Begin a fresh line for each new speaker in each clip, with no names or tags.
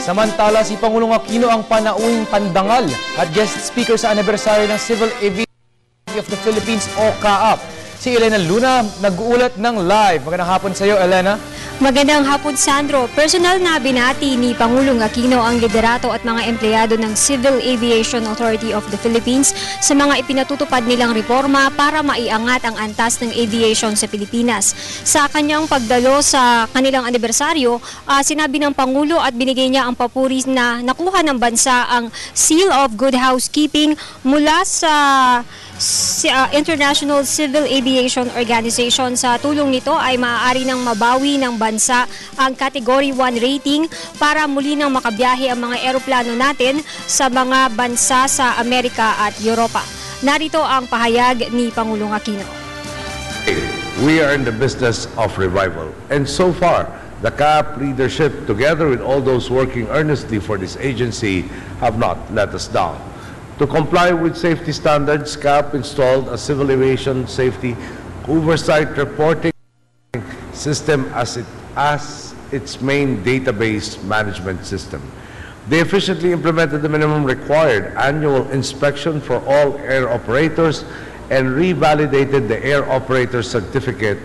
Samantala, si Pangulong Aquino ang panauwing pandangal at guest speaker sa anibersaryo ng Civil Aviation of the Philippines o CAAP. Si Elena Luna nag-uulat ng live. Magandang hapon sa iyo, Elena.
Magandang hapon, Sandro. Personal na binati ni Pangulong Aquino ang liderato at mga empleyado ng Civil Aviation Authority of the Philippines sa mga ipinatutupad nilang reforma para maiangat ang antas ng aviation sa Pilipinas. Sa kanyang pagdalo sa kanilang anibersaryo, sinabi ng Pangulo at binigay niya ang papuri na nakuha ng bansa ang Seal of Good Housekeeping mula sa International Civil Aviation Organization. Sa tulong nito ay maaari nang mabawi ng bansa ang Category 1 rating para muli nang makabiyahe ang mga eroplano natin sa mga bansa sa Amerika at Europa. Narito ang pahayag ni Pangulong Aquino.
We are in the business of revival, and so far the CAAP leadership, together with all those working earnestly for this agency, have not let us down. To comply with safety standards, CAAP installed a civil aviation safety oversight reporting system as its main database management system. They efficiently implemented the minimum required annual inspection for all air operators and revalidated the air operator certificate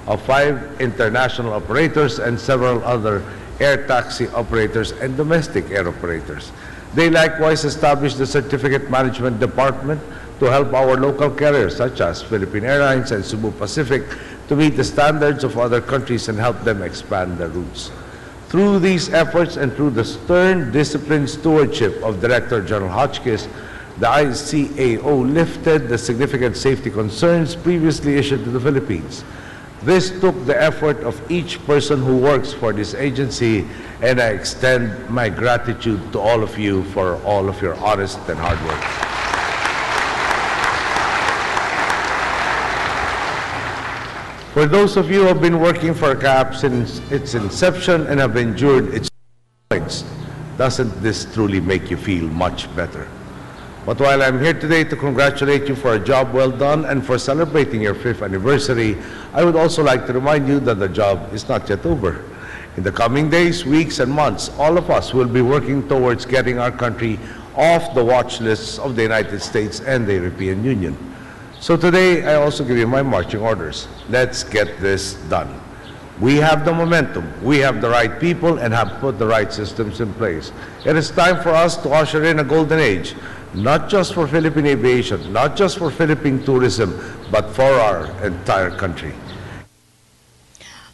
of 5 international operators and several other air taxi operators and domestic air operators. They likewise established the Certificate Management Department to help our local carriers such as Philippine Airlines and Cebu Pacific to meet the standards of other countries and help them expand their routes. Through these efforts and through the stern disciplined stewardship of Director General Hotchkiss, the ICAO lifted the significant safety concerns previously issued to the Philippines. This took the effort of each person who works for this agency, and I extend my gratitude to all of you for all of your honest and hard work. For those of you who have been working for CAAP since its inception and have endured its points, doesn't this truly make you feel much better? But while I'm here today to congratulate you for a job well done and for celebrating your 5th anniversary, I would also like to remind you that the job is not yet over. In the coming days, weeks, and months, all of us will be working towards getting our country off the watch lists of the United States and the European Union. So today, I also give you my marching orders. Let's get this done. We have the momentum, we have the right people, and have put the right systems in place. It is time for us to usher in a golden age, not just for Philippine aviation, not just for Philippine tourism, but for our entire country.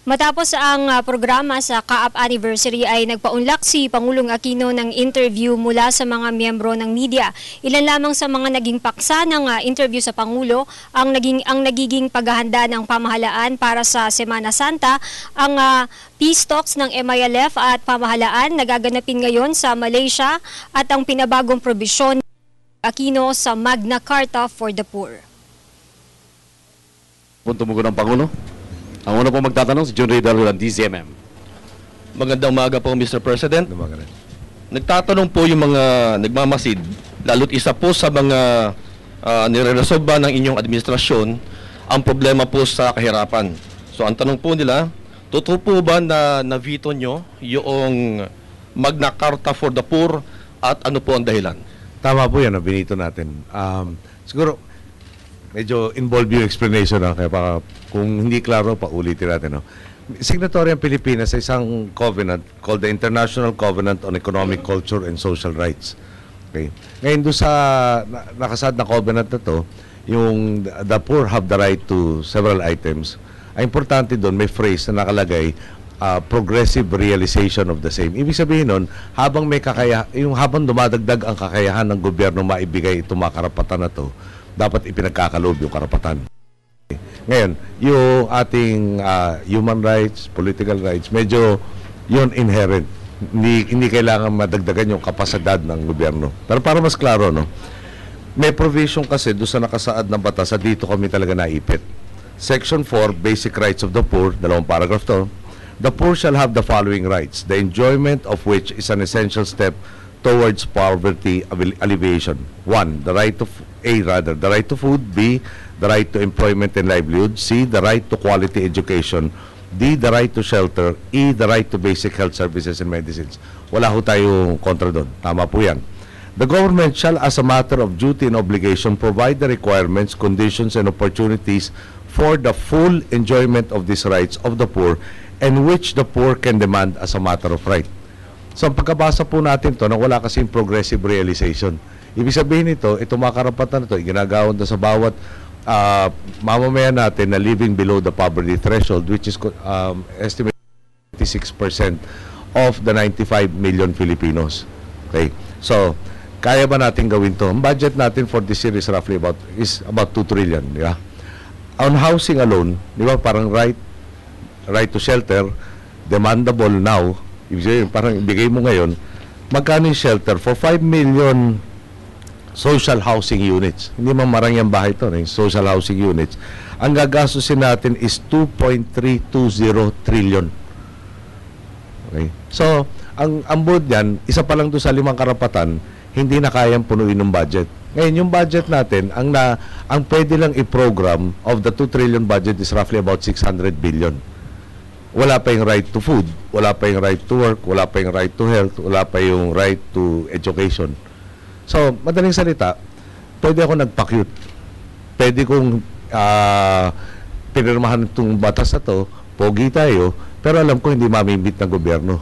Matapos ang programa sa CAAP Anniversary ay nagpaunlak si Pangulong Aquino ng interview mula sa mga miyembro ng media. Ilan lamang sa mga naging paksa ng interview sa Pangulo ang nagiging paghahanda ng pamahalaan para sa Semana Santa. Ang peace talks ng MILF at pamahalaan nagaganapin ngayon sa Malaysia at ang pinabagong probisyon ni Aquino sa Magna Carta for the Poor.
Punto mo ng Pangulo. Ang una po magtatanong si John Ray Darul ng DZMM.
Magandang umaga po, Mr. President. Nagtatanong po yung mga nagmamasid, lalo't isa po sa mga nireresolba ng inyong administrasyon ang problema po sa kahirapan. So ang tanong po nila, totoo po ba na na-veto nyo yung Magna Carta for the Poor at ano po ang dahilan?
Tama po yan, binito natin. Siguro, medyo involved yung explanation, kaya baka kung hindi klaro, paulitin natin. Signatory ang Pilipinas sa isang covenant called the International Covenant on Economic, Culture, and Social Rights. Okay. Ngayon, doon sa nakasad na covenant na to, yung the poor have the right to several items. Ang importante doon, may phrase na nakalagay, progressive realization of the same. Ibig sabihin nun, habang habang dumadagdag ang kakayahan ng gobyerno maibigay itong mga karapatan na to, dapat ipinagkakaloob yung karapatan. Ngayon, yung ating human rights, political rights, medyo yun inherent. Hindi kailangan madagdagan yung kapasidad ng gobyerno. Pero para mas klaro, may provision kasi doon sa nakasaad ng batas, sa dito kami talaga naipit. Section 4, Basic Rights of the Poor, 2 paragraph to. The poor shall have the following rights, the enjoyment of which is an essential step towards poverty alleviation. 1. The right to food. B. The right to employment and livelihood. C. The right to quality education. D, the right to shelter, E, the right to basic health services and medicines. Wala ho tayong kontra doon. Tama po yan. The government shall, as a matter of duty and obligation, provide the requirements, conditions, and opportunities for the full enjoyment of these rights of the poor and which the poor can demand as a matter of right. So, ang pagkabasa po natin to, na wala kasing progressive realization. Ibig sabihin nito, itong mga karapatan na ito, ginagawad na sa bawat mamamayan natin na living below the poverty threshold, which is estimated 56% of the 95 million Filipinos. Okay? So, kaya ba natin gawin to? Ang budget natin for this year is roughly about 2 trillion. Yeah? On housing alone, di ba, parang right to shelter, demandable now, parang ibigay mo ngayon, magkano yung shelter for 5 million social housing units. Hindi man marangyang bahay ito, social housing units. Ang gagastusin natin is 2.320 trillion. Okay? So, ang buod yan, isa pa lang doon sa 5 karapatan, hindi na kayang punuin ng budget. Ngayon, yung budget natin, ang pwede lang i-program of the 2 trillion budget is roughly about 600 billion. Wala pa yung right to food, wala pa yung right to work, wala pa yung right to health, wala pa yung right to education. So, madaling salita, pwede ako nagpa-cute. Pwede kong pinirmahan itong batas na to, pogi tayo, pero alam ko hindi mamimit ng gobyerno.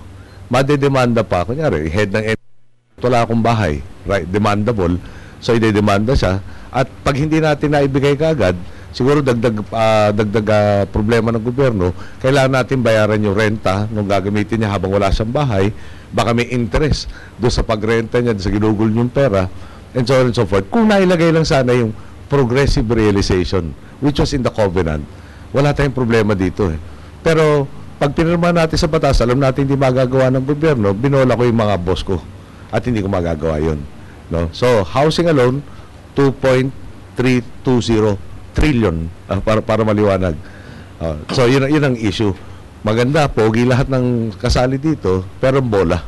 Madedemanda pa, kunyari, head ng wala akong bahay, right, demandable, so ide-demanda siya, at pag hindi natin naibigay kaagad, siguro dagdag problema ng gobyerno, kailangan natin bayaran yung renta nung gagamitin niya habang wala siyang bahay, baka may interest doon sa pagrenta niya, sa ginugol niyong pera, and so on and so forth. Kung nailagay lang sana yung progressive realization, which was in the covenant, wala tayong problema dito eh. Pero pag pinirma natin sa batas, alam natin hindi magagawa ng gobyerno, binola ko yung mga boss ko at hindi ko magagawa yun. No? So, housing alone, 2.320 trillion para maliwanag. So, yun ang issue. Maganda, pogi lahat ng kasali dito, pero bola.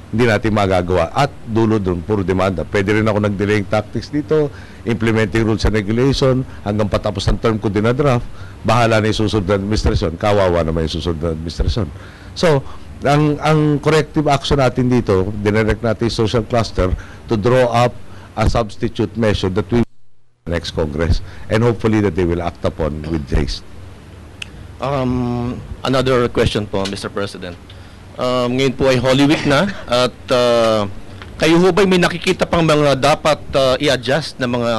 Hindi natin magagawa. At dulo doon, puro demanda. Pwede rin ako nag-delaying tactics dito, implementing rules and regulation, hanggang patapos ng term ko din na draft, bahala na yung susunod na administrasyon, kawawa naman yung susunod na administrasyon. So, ang corrective action natin dito, dinirect natin yung social cluster to draw up a substitute measure that we next Congress, and hopefully that they will act upon with haste.
Another question po, Mr. President. Ngayon po ay Holy Week na at kayo ho ba may nakikita pang mga dapat i-adjust na mga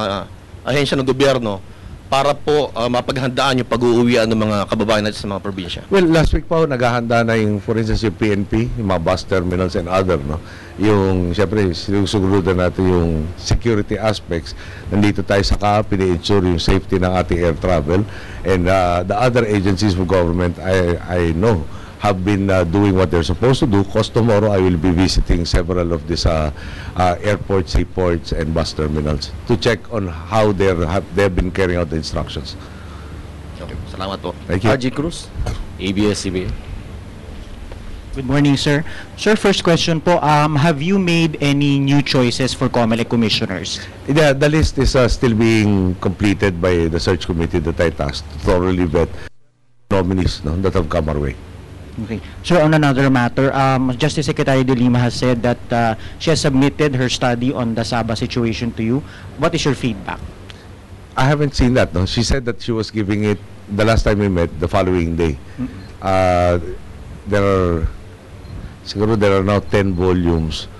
ahensya ng gobyerno para po mapaghandaan yung pag-uuwian ng mga kababayan natin sa mga probinsya?
Well, last week pa naghahanda na yung, for instance, yung PNP, yung mga bus terminals and other, no? Yung, siyempre, sinusugurudan natin yung security aspects. Nandito tayo sa CAAP, ini-ensure yung safety ng ating air travel. And the other agencies of government, I know, have been doing what they're supposed to do. Because tomorrow I will be visiting several of these airports, seaports, and bus terminals to check on how they've been carrying out the instructions.
Okay. Salamat po.
Thank you.
RG Cruz, ABS-CBN.
Good morning, sir. Sir, first question po, have you made any new choices for COMELEC commissioners?
The list is still being completed by the search committee that I tasked to thoroughly vet nominees, no, that have come our way.
Okay. Sir, on another matter, Justice Secretary De Lima has said that she has submitted her study on the Sabah situation to you. What is your feedback?
I haven't seen that. No, she said that she was giving it the last time we met the following day. Siguro there are now 10 volumes.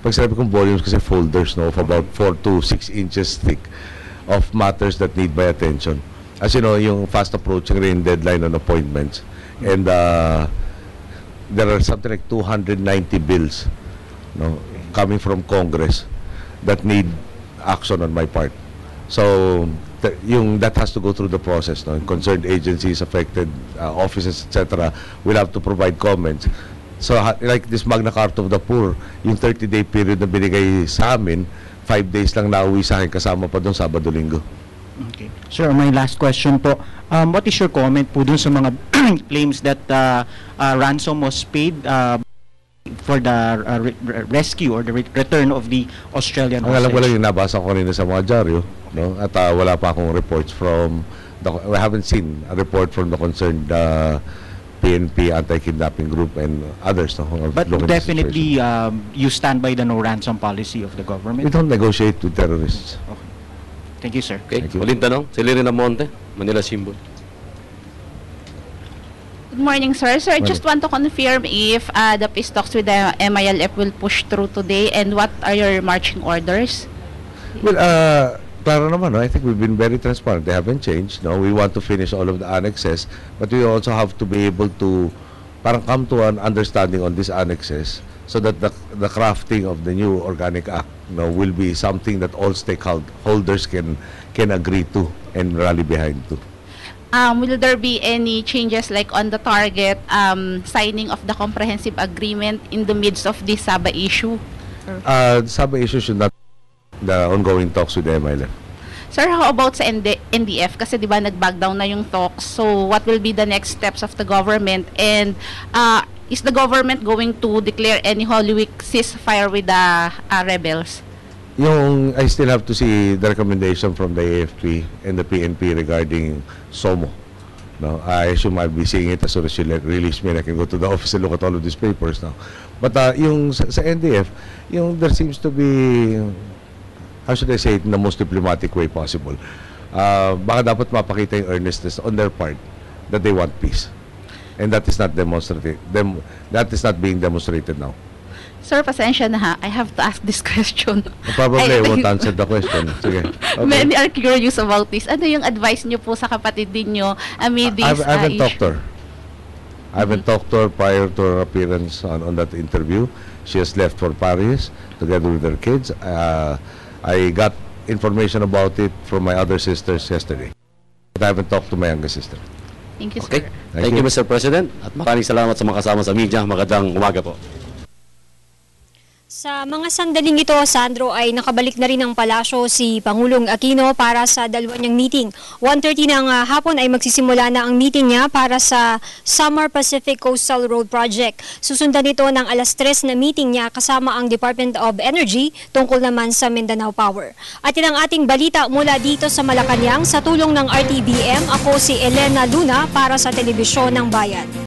Pag sabi kong volumes kasi folders, no, of about 4 to 6 inches thick of matters that need my attention. As you know, yung fast approaching rin deadline on appointments. And there are something like 290 bills, no, coming from Congress that need action on my part. So, that has to go through the process. No? Concerned agencies, affected offices, etc. will have to provide comments. So, like this Magna Carta of the Poor, yung 30-day period na binigay sa amin, 5 days lang nauwi sa akin, kasama pa doon Sabado-Linggo.
Okay. Sir, my last question po. What is your comment po dun sa mga claims that ransom was paid for the rescue or the return of the Australian hostage?
Ang alam ko lang yung nabasa ko kanina sa mga dyaryo, no? At wala pa akong reports from, I haven't seen a report from the concerned PNP anti-kidnapping group and others. No, who are
But
looking at the
definitely,
situation.
you stand by the no ransom policy of the
We
government?
don't negotiate with terrorists.
Thank you, sir.
Okay,
Thank you.
uling tanong, si Lirina Monte, Manila Symbol.
Good morning, sir. Sir, I just want to confirm if the peace talks with the MILF will push through today, and what are your marching orders?
Well, klaro naman, no? I think we've been very transparent. They haven't changed. No, we want to finish all of the annexes, but we also have to be able to parang come to an understanding on these annexes so that the crafting of the new organic act, will be something that all stakeholders can agree to and rally behind to.
Will there be any changes like on the target signing of the comprehensive agreement in the midst of this Sabah issue?
The Sabah issue should not the ongoing talks with the MILF.
Sir, how about sa NDF? Kasi di ba nag-back down na yung talks. So what will be the next steps of the government? And is the government going to declare any Holy Week ceasefire with the rebels?
I still have to see the recommendation from the AFP and the PNP regarding SOMO. No, I assume I'll be seeing it as soon as she release me and I can go to the office and look at all of these papers now. But yung sa NDF, there seems to be, how should I say it in the most diplomatic way possible. Baka dapat mapakita yung earnestness on their part that they want peace. And that is not that is not being demonstrated now.
Sir, pasensya na ha. I have to ask this question.
Probably I won't answer the question. Sige. Okay.
Many are curious about this. Ano yung advice niyo po sa kapatid ninyo amid this
I haven't talked
issue?
to her. I haven't talked to her prior to her appearance on that interview. She has left for Paris together with her kids. I got information about it from my other sisters yesterday. But I haven't talked to my younger sister.
Thank you,
Okay,
sir.
thank you Mr. President. At maraming salamat sa mga kasama sa media. Magandang umaga po.
Sa mga sandaling ito, Sandro, ay nakabalik na rin ng palasyo si Pangulong Aquino para sa dalawa niyang meeting. 1:30 ng hapon ay magsisimula na ang meeting niya para sa Summer Pacific Coastal Road Project. Susundan ito ng 3:00 na meeting niya kasama ang Department of Energy tungkol naman sa Mindanao Power. At yan ang ating balita mula dito sa Malacanang sa tulong ng RTBM. Ako si Elena Luna para sa Telebisyon ng Bayan.